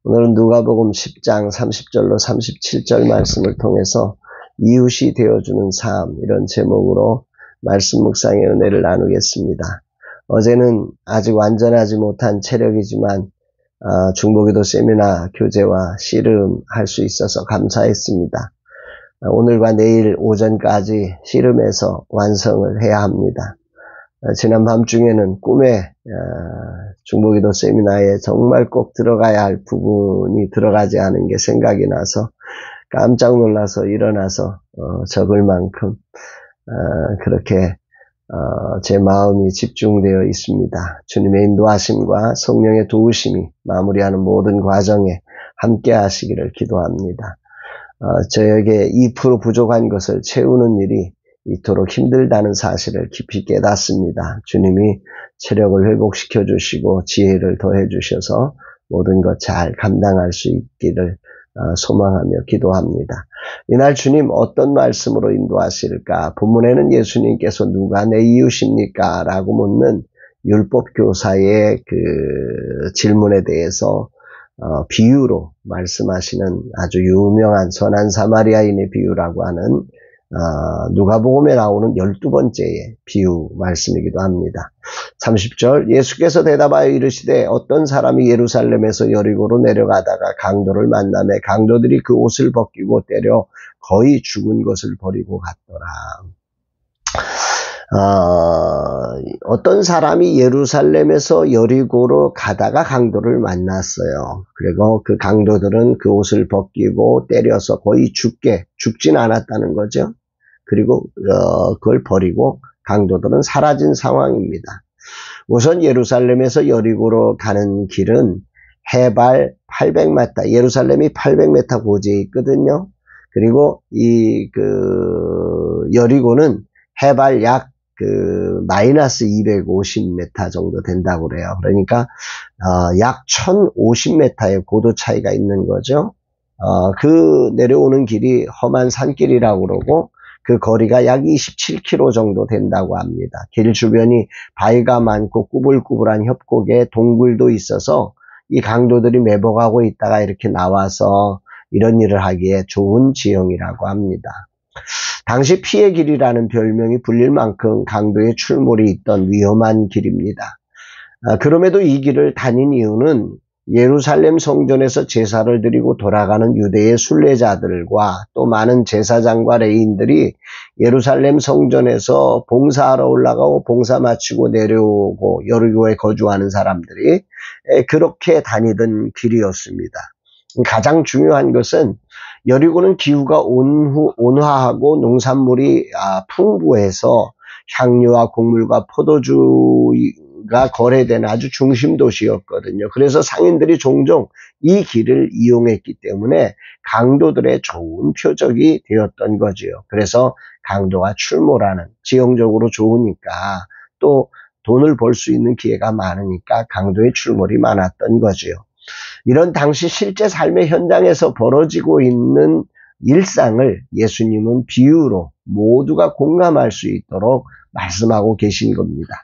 오늘은 누가복음 10장 30절로 37절 말씀을 통해서 이웃이 되어주는 삶, 이런 제목으로 말씀 묵상의 은혜를 나누겠습니다. 어제는 아직 완전하지 못한 체력이지만 중보기도 세미나 교재와 씨름할 수 있어서 감사했습니다. 오늘과 내일 오전까지 씨름해서 완성을 해야 합니다. 지난 밤중에는 꿈에 중보기도 세미나에 정말 꼭 들어가야 할 부분이 들어가지 않은 게 생각이 나서 깜짝 놀라서 일어나서 적을 만큼 그렇게 제 마음이 집중되어 있습니다. 주님의 인도하심과 성령의 도우심이 마무리하는 모든 과정에 함께 하시기를 기도합니다. 저에게 2% 부족한 것을 채우는 일이 이토록 힘들다는 사실을 깊이 깨닫습니다. 주님이 체력을 회복시켜 주시고 지혜를 더해 주셔서 모든 것 잘 감당할 수 있기를 소망하며 기도합니다. 이날 주님 어떤 말씀으로 인도하실까? 본문에는 예수님께서 누가 내 이웃입니까? 라고 묻는 율법교사의 그 질문에 대해서 비유로 말씀하시는 아주 유명한 선한 사마리아인의 비유라고 하는 누가복음에 나오는 12번째의 비유 말씀이기도 합니다. 30절 예수께서 대답하여 이르시되 어떤 사람이 예루살렘에서 여리고로 내려가다가 강도를 만나매 강도들이 그 옷을 벗기고 때려 거의 죽은 것을 버리고 갔더라. 어떤 사람이 예루살렘에서 여리고로 가다가 강도를 만났어요. 그리고 그 강도들은 그 옷을 벗기고 때려서 거의 죽진 않았다는 거죠. 그리고 그걸 버리고 강도들은 사라진 상황입니다. 우선 예루살렘에서 여리고로 가는 길은 해발 800m, 예루살렘이 800m 고지에 있거든요. 그리고 여리고는 해발 약 마이너스 250m 정도 된다고 그래요. 그러니까 약 1050m의 고도 차이가 있는 거죠. 그 내려오는 길이 험한 산길이라고 그러고 그 거리가 약 27km 정도 된다고 합니다. 길 주변이 바위가 많고 꾸불꾸불한 협곡에 동굴도 있어서 이 강도들이 매복하고 있다가 이렇게 나와서 이런 일을 하기에 좋은 지형이라고 합니다. 당시 피의 길이라는 별명이 불릴 만큼 강도의 출몰이 있던 위험한 길입니다. 그럼에도 이 길을 다닌 이유는 예루살렘 성전에서 제사를 드리고 돌아가는 유대의 순례자들과 또 많은 제사장과 레위인들이 예루살렘 성전에서 봉사하러 올라가고 봉사 마치고 내려오고 여리고에 거주하는 사람들이 그렇게 다니던 길이었습니다. 가장 중요한 것은 여리고는 기후가 온화하고 농산물이 풍부해서 향료와 곡물과 포도주가 거래되는 아주 중심 도시였거든요. 그래서 상인들이 종종 이 길을 이용했기 때문에 강도들의 좋은 표적이 되었던 거지요. 그래서 강도가 출몰하는, 지형적으로 좋으니까 또 돈을 벌 수 있는 기회가 많으니까 강도의 출몰이 많았던 거지요. 이런 당시 실제 삶의 현장에서 벌어지고 있는 일상을 예수님은 비유로 모두가 공감할 수 있도록 말씀하고 계신 겁니다.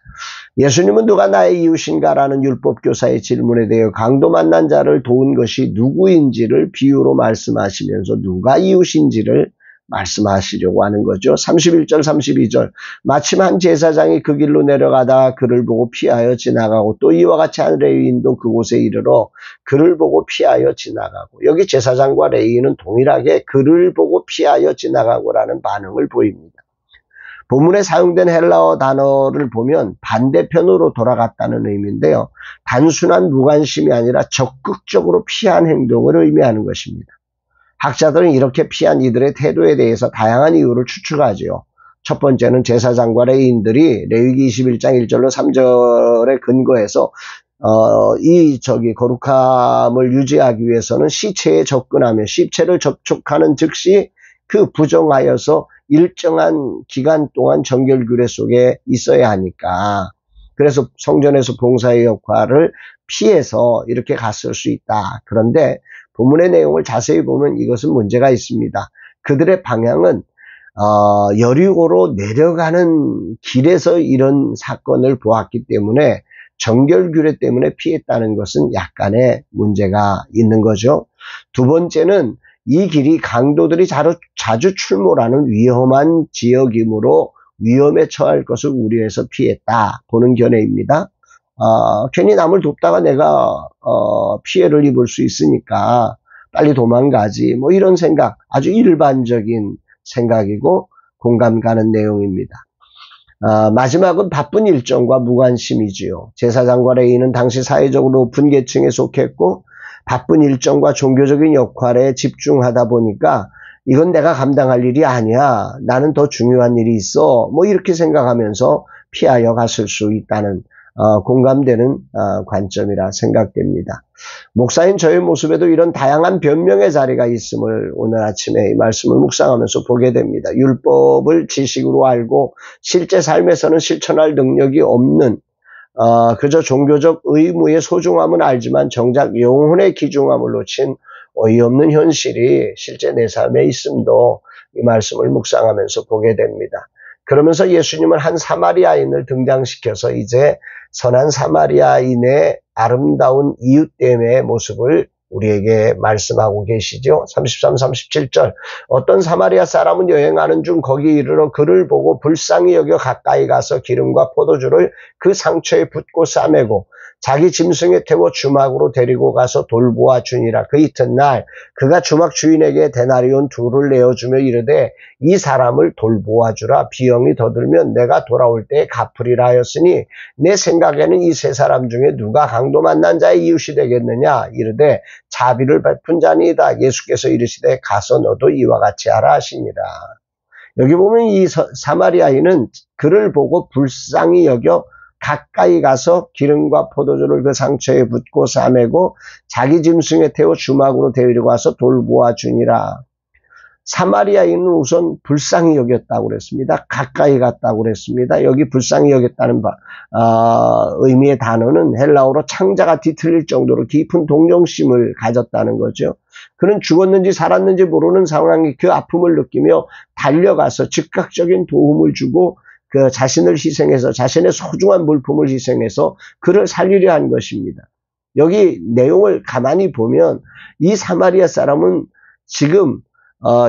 예수님은 누가 나의 이웃인가라는 율법교사의 질문에 대해 강도 만난 자를 도운 것이 누구인지를 비유로 말씀하시면서 누가 이웃인지를 말씀하시려고 하는 거죠. 31절 32절 마침 한 제사장이 그 길로 내려가다 그를 보고 피하여 지나가고 또 이와 같이 한 레위인도 그곳에 이르러 그를 보고 피하여 지나가고, 여기 제사장과 레위인은 동일하게 그를 보고 피하여 지나가고라는 반응을 보입니다. 본문에 사용된 헬라어 단어를 보면 반대편으로 돌아갔다는 의미인데요. 단순한 무관심이 아니라 적극적으로 피한 행동을 의미하는 것입니다. 학자들은 이렇게 피한 이들의 태도에 대해서 다양한 이유를 추측하지요. 첫 번째는 제사장과 레위인들이 레위기 21장 1절로 3절에 근거해서 거룩함을 유지하기 위해서는 시체에 접근하며 시체를 접촉하는 즉시 그 부정하여서 일정한 기간 동안 정결규례 속에 있어야 하니까, 그래서 성전에서 봉사의 역할을 피해서 이렇게 갔을 수 있다. 그런데 본문의 내용을 자세히 보면 이것은 문제가 있습니다. 그들의 방향은 여리고로 내려가는 길에서 이런 사건을 보았기 때문에 정결규례 때문에 피했다는 것은 약간의 문제가 있는 거죠. 두 번째는 이 길이 강도들이 자주 출몰하는 위험한 지역이므로 위험에 처할 것을 우려해서 피했다 보는 견해입니다. 괜히 남을 돕다가 내가 피해를 입을 수 있으니까 빨리 도망가지, 뭐 이런 생각, 아주 일반적인 생각이고 공감 가는 내용입니다. 마지막은 바쁜 일정과 무관심이지요. 제사장과 레위인은 당시 사회적으로 높은 계층에 속했고 바쁜 일정과 종교적인 역할에 집중하다 보니까 이건 내가 감당할 일이 아니야, 나는 더 중요한 일이 있어, 뭐 이렇게 생각하면서 피하여 갔을 수 있다는 공감되는 관점이라 생각됩니다. 목사인 저의 모습에도 이런 다양한 변명의 자리가 있음을 오늘 아침에 이 말씀을 묵상하면서 보게 됩니다. 율법을 지식으로 알고 실제 삶에서는 실천할 능력이 없는, 그저 종교적 의무의 소중함은 알지만 정작 영혼의 귀중함을 놓친 어이없는 현실이 실제 내 삶에 있음도 이 말씀을 묵상하면서 보게 됩니다. 그러면서 예수님은 한 사마리아인을 등장시켜서 이제 선한 사마리아인의 아름다운 이웃됨의 모습을 우리에게 말씀하고 계시죠. 33, 37절 어떤 사마리아 사람은 여행하는 중 거기 이르러 그를 보고 불쌍히 여겨 가까이 가서 기름과 포도주를 그 상처에 붓고 싸매고 자기 짐승에 태워 주막으로 데리고 가서 돌보아 주니라. 그 이튿날 그가 주막 주인에게 데나리온 2를 내어주며 이르되 이 사람을 돌보아 주라. 비용이 더 들면 내가 돌아올 때에 갚으리라 하였으니 내 생각에는 이 세 사람 중에 누가 강도 만난 자의 이웃이 되겠느냐. 이르되 자비를 베푼 자니이다. 예수께서 이르시되 가서 너도 이와 같이 하라 하시니라. 여기 보면 이 사마리아인은 그를 보고 불쌍히 여겨 가까이 가서 기름과 포도주를 그 상처에 붓고 싸매고 자기 짐승에 태워 주막으로 데리고 와서 돌보아 주니라. 사마리아인은 우선 불쌍히 여겼다고 그랬습니다. 가까이 갔다고 그랬습니다. 여기 불쌍히 여겼다는 의미의 단어는 헬라어로 창자가 뒤틀릴 정도로 깊은 동정심을 가졌다는 거죠. 그는 죽었는지 살았는지 모르는 상황에 그 아픔을 느끼며 달려가서 즉각적인 도움을 주고 그 자신을 희생해서 자신의 소중한 물품을 희생해서 그를 살리려 한 것입니다. 여기 내용을 가만히 보면 이 사마리아 사람은 지금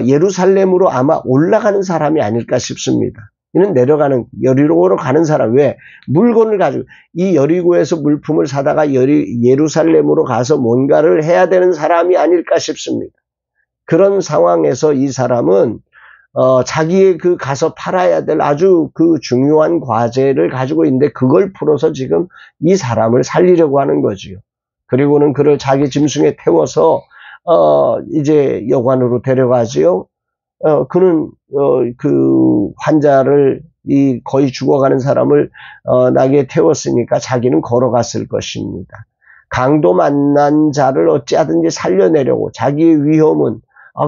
예루살렘으로 아마 올라가는 사람이 아닐까 싶습니다. 이는 내려가는 여리고로 가는 사람. 왜? 물건을 가지고 이 여리고에서 물품을 사다가 예루살렘으로 가서 뭔가를 해야 되는 사람이 아닐까 싶습니다. 그런 상황에서 이 사람은 자기의 그 가서 팔아야 될 아주 그 중요한 과제를 가지고 있는데 그걸 풀어서 지금 이 사람을 살리려고 하는 거지요. 그리고는 그를 자기 짐승에 태워서 이제 여관으로 데려가지요. 그는 그 환자를 이 거의 죽어가는 사람을 나귀에 태웠으니까 자기는 걸어갔을 것입니다. 강도 만난 자를 어찌하든지 살려내려고 자기의 위험은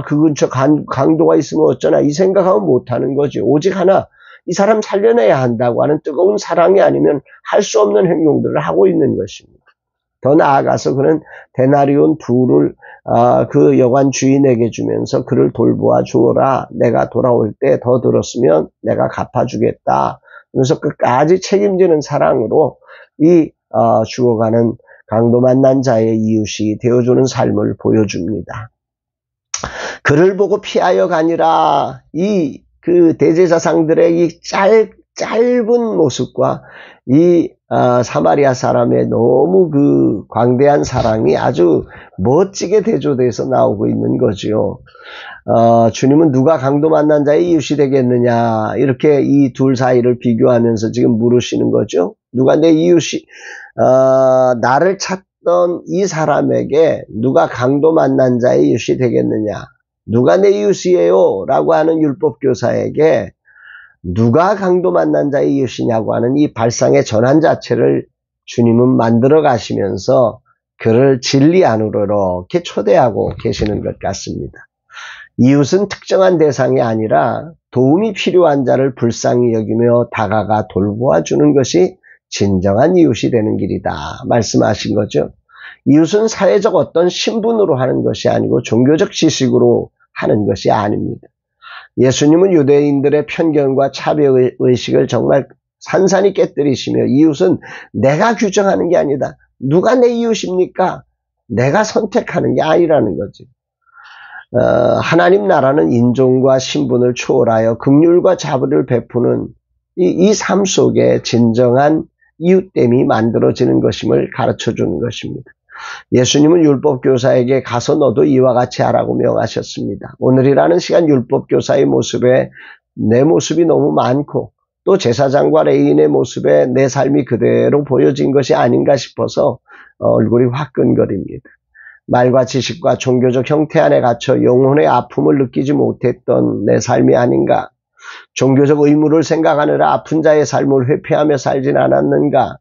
그 근처 강도가 있으면 어쩌나 이 생각하면 못하는 거지. 오직 하나 이 사람 살려내야 한다고 하는 뜨거운 사랑이 아니면 할 수 없는 행동들을 하고 있는 것입니다. 더 나아가서 그는 데나리온 2를 그 여관 주인에게 주면서 그를 돌보아 주어라. 내가 돌아올 때 더 들었으면 내가 갚아주겠다. 그래서 끝까지 책임지는 사랑으로 이 죽어가는 강도 만난 자의 이웃이 되어주는 삶을 보여줍니다. 그를 보고 피하여 가니라. 이 그 대제사장들의 이 짧은 모습과 이 사마리아 사람의 너무 그 광대한 사랑이 아주 멋지게 대조돼서 나오고 있는 거지요. 주님은 누가 강도 만난 자의 이웃이 되겠느냐 이렇게 이 둘 사이를 비교하면서 지금 물으시는 거죠. 누가 내 이웃이 나를 찾던 이 사람에게 누가 강도 만난 자의 이웃이 되겠느냐. 누가 내 이웃이에요? 라고 하는 율법교사에게 누가 강도 만난 자의 이웃이냐고 하는 이 발상의 전환 자체를 주님은 만들어 가시면서 그를 진리 안으로 이렇게 초대하고 계시는 것 같습니다. 이웃은 특정한 대상이 아니라 도움이 필요한 자를 불쌍히 여기며 다가가 돌보아 주는 것이 진정한 이웃이 되는 길이다 말씀하신 거죠. 이웃은 사회적 어떤 신분으로 하는 것이 아니고 종교적 지식으로 하는 것이 아닙니다. 예수님은 유대인들의 편견과 차별의식을 정말 산산이 깨뜨리시며 이웃은 내가 규정하는 게 아니다. 누가 내 이웃입니까? 내가 선택하는 게 아니라는 거지. 하나님 나라는 인종과 신분을 초월하여 긍휼과 자비를 베푸는 이 삶 속에 진정한 이웃됨이 만들어지는 것임을 가르쳐주는 것입니다. 예수님은 율법교사에게 가서 너도 이와 같이 하라고 명하셨습니다. 오늘이라는 시간 율법교사의 모습에 내 모습이 너무 많고 또 제사장과 레위인의 모습에 내 삶이 그대로 보여진 것이 아닌가 싶어서 얼굴이 화끈거립니다. 말과 지식과 종교적 형태 안에 갇혀 영혼의 아픔을 느끼지 못했던 내 삶이 아닌가? 종교적 의무를 생각하느라 아픈 자의 삶을 회피하며 살진 않았는가?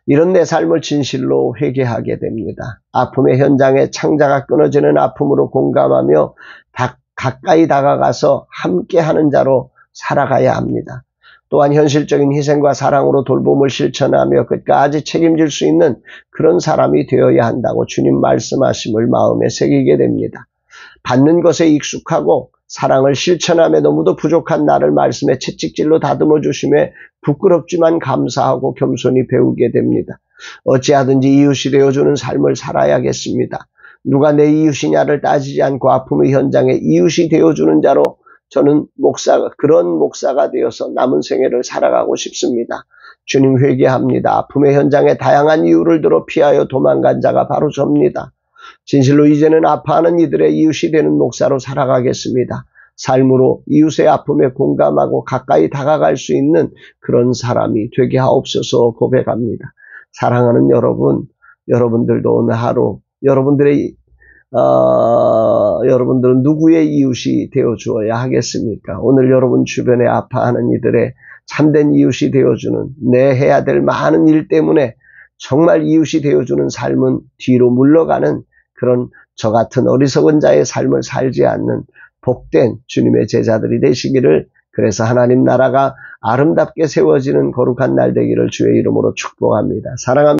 이런 내 삶을 진실로 회개하게 됩니다. 아픔의 현장에 창자가 끊어지는 아픔으로 공감하며 가까이 다가가서 함께하는 자로 살아가야 합니다. 또한 현실적인 희생과 사랑으로 돌봄을 실천하며 끝까지 책임질 수 있는 그런 사람이 되어야 한다고 주님 말씀하심을 마음에 새기게 됩니다. 받는 것에 익숙하고 사랑을 실천하며 너무도 부족한 나를 말씀에 채찍질로 다듬어 주심에 부끄럽지만 감사하고 겸손히 배우게 됩니다. 어찌하든지 이웃이 되어주는 삶을 살아야겠습니다. 누가 내 이웃이냐를 따지지 않고 아픔의 현장에 이웃이 되어주는 자로 저는 그런 목사가 되어서 남은 생애를 살아가고 싶습니다. 주님 회개합니다. 아픔의 현장에 다양한 이유를 들어 피하여 도망간 자가 바로 접니다. 진실로 이제는 아파하는 이들의 이웃이 되는 목사로 살아가겠습니다. 삶으로 이웃의 아픔에 공감하고 가까이 다가갈 수 있는 그런 사람이 되게 하옵소서 고백합니다. 사랑하는 여러분, 여러분들도 오늘 하루 여러분들은 누구의 이웃이 되어 주어야 하겠습니까? 오늘 여러분 주변에 아파하는 이들의 참된 이웃이 되어주는 내 해야 될 많은 일 때문에 정말 이웃이 되어주는 삶은 뒤로 물러가는 그런 저 같은 어리석은 자의 삶을 살지 않는 복된 주님의 제자들이 되시기를, 그래서 하나님 나라가 아름답게 세워지는 거룩한 날 되기를 주의 이름으로 축복합니다. 사랑합니다.